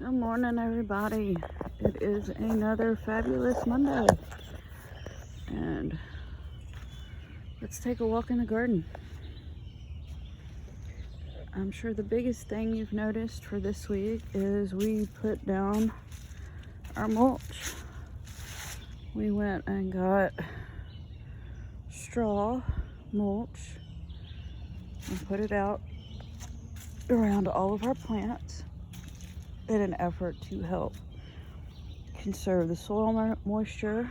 Good morning, everybody. It is another fabulous Monday, and let's take a walk in the garden. I'm sure the biggest thing you've noticed for this week is we put down our mulch. We went and got straw mulch and put it out around all of our plants in an effort to help conserve the soil moisture,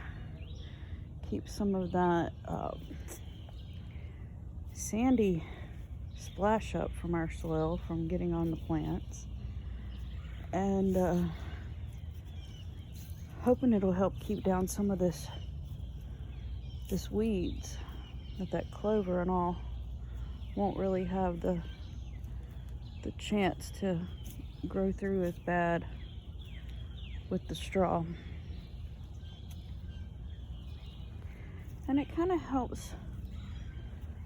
keep some of that sandy splash up from our soil from getting on the plants, and hoping it'll help keep down some of this weeds that clover and all won't really have the chance to grow through as bad with the straw. And it kind of helps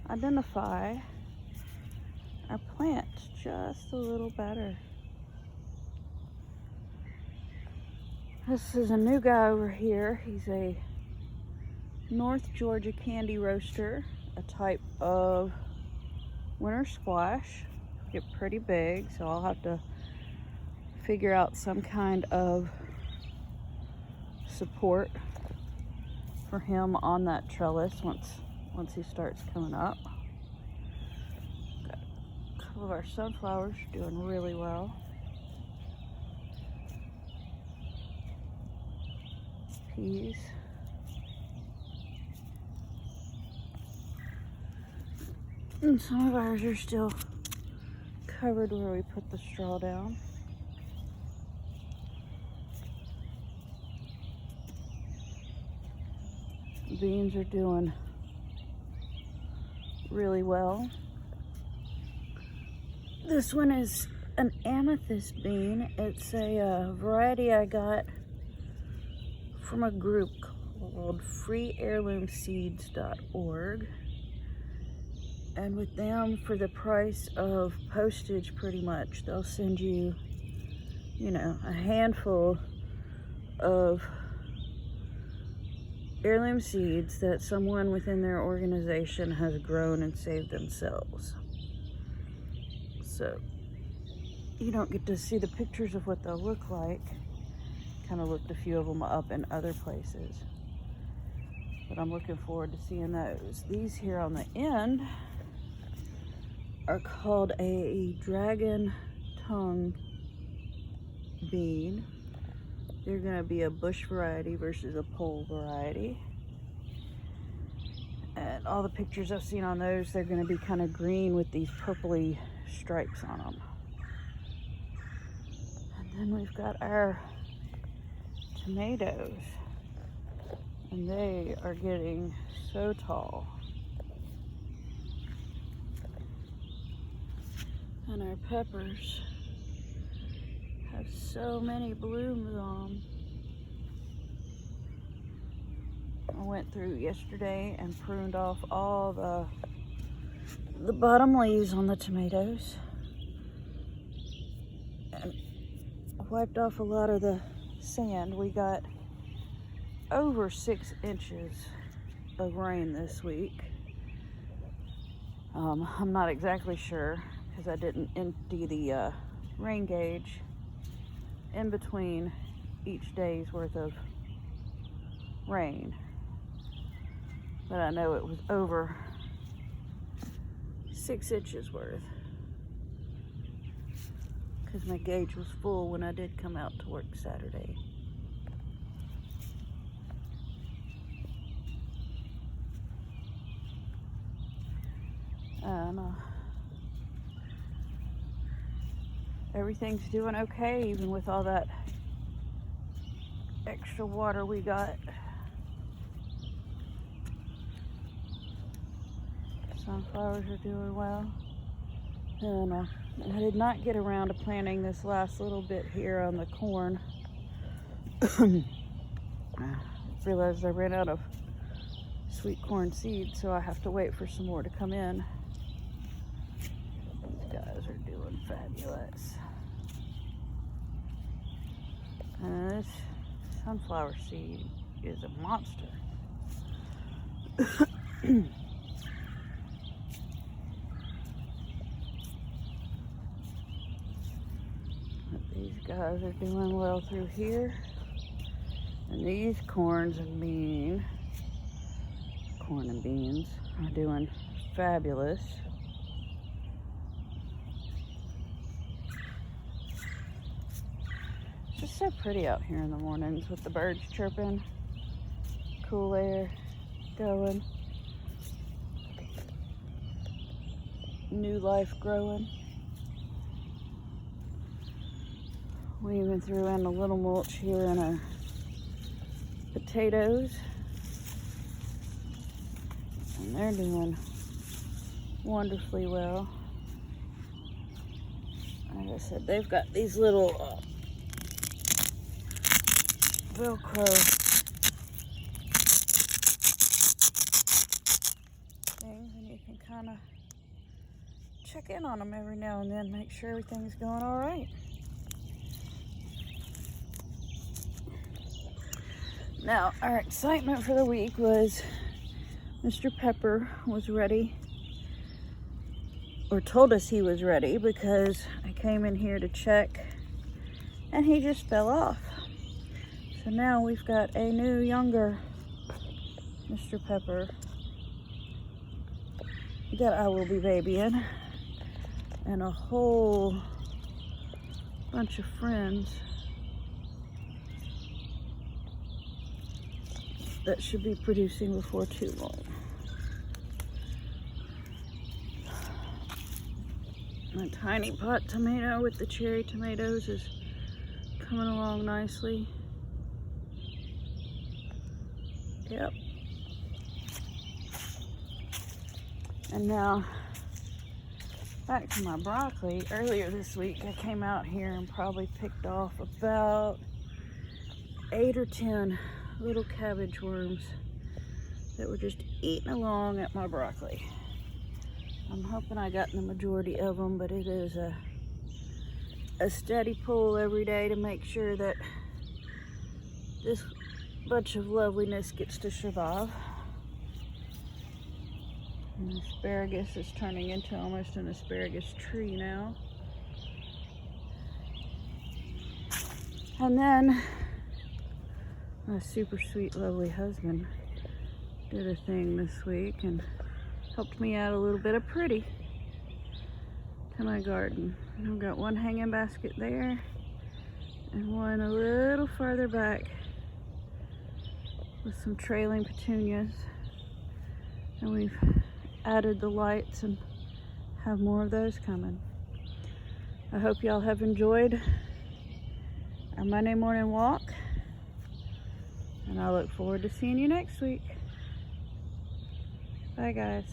identify our plants just a little better. This is a new guy over here. He's a North Georgia candy roaster, a type of winter squash. Get pretty big, so I'll have to figure out some kind of support for him on that trellis once he starts coming up. Got a couple of our sunflowers doing really well. Peas. And some of ours are still covered where we put the straw down. Beans are doing really well. This one is an amethyst bean. It's a variety I got from a group called freeheirloomseeds.org. And with them, for the price of postage, pretty much, they'll send you, a handful of heirloom seeds that someone within their organization has grown and saved themselves. So you don't get to see the pictures of what they'll look like. Kind of looked a few of them up in other places, but I'm looking forward to seeing those. These here on the end are called a dragon tongue bean. They're going to be a bush variety versus a pole variety. And all the pictures I've seen on those, they're going to be kind of green with these purpley stripes on them. And then we've got our tomatoes. And they are getting so tall. And our peppers have so many blooms on. I went through yesterday and pruned off all the bottom leaves on the tomatoes and wiped off a lot of the sand. We got over 6 inches of rain this week. I'm not exactly sure because I didn't empty the rain gauge in between each day's worth of rain, but I know it was over 6 inches worth because my gauge was full when I did come out to work Saturday. And everything's doing okay, even with all that extra water we got. Sunflowers are doing well. And I did not get around to planting this last little bit here on the corn. I realized I ran out of sweet corn seeds, so I have to wait for some more to come in. These guys are doing fabulous. And this sunflower seed is a monster. These guys are doing well through here. And these corn and beans are doing fabulous. It's just so pretty out here in the mornings with the birds chirping, cool air going, new life growing. We even threw in a little mulch here in our potatoes, and they're doing wonderfully well. Like I said, they've got these little Velcro things, and you can kind of check in on them every now and then, make sure everything's going all right. Now, our excitement for the week was Mr. Pepper was ready, or told us he was ready, because I came in here to check and he just fell off. So now we've got a new, younger Mr. Pepper that I will be babying, and a whole bunch of friends that should be producing before too long. My tiny pot tomato with the cherry tomatoes is coming along nicely. Yep. And now back to my broccoli. Earlier this week I came out here and probably picked off about 8 or 10 little cabbage worms that were just eating along at my broccoli. I'm hoping I got the majority of them, but it is a steady pull every day to make sure that this bunch of loveliness gets to survive. And the asparagus is turning into almost an asparagus tree now. And then my super sweet, lovely husband did a thing this week and helped me add a little bit of pretty to my garden. I've got one hanging basket there and one a little farther back with some trailing petunias. And we've added the lights and have more of those coming. I hope y'all have enjoyed our Monday morning walk, and I look forward to seeing you next week. Bye, guys.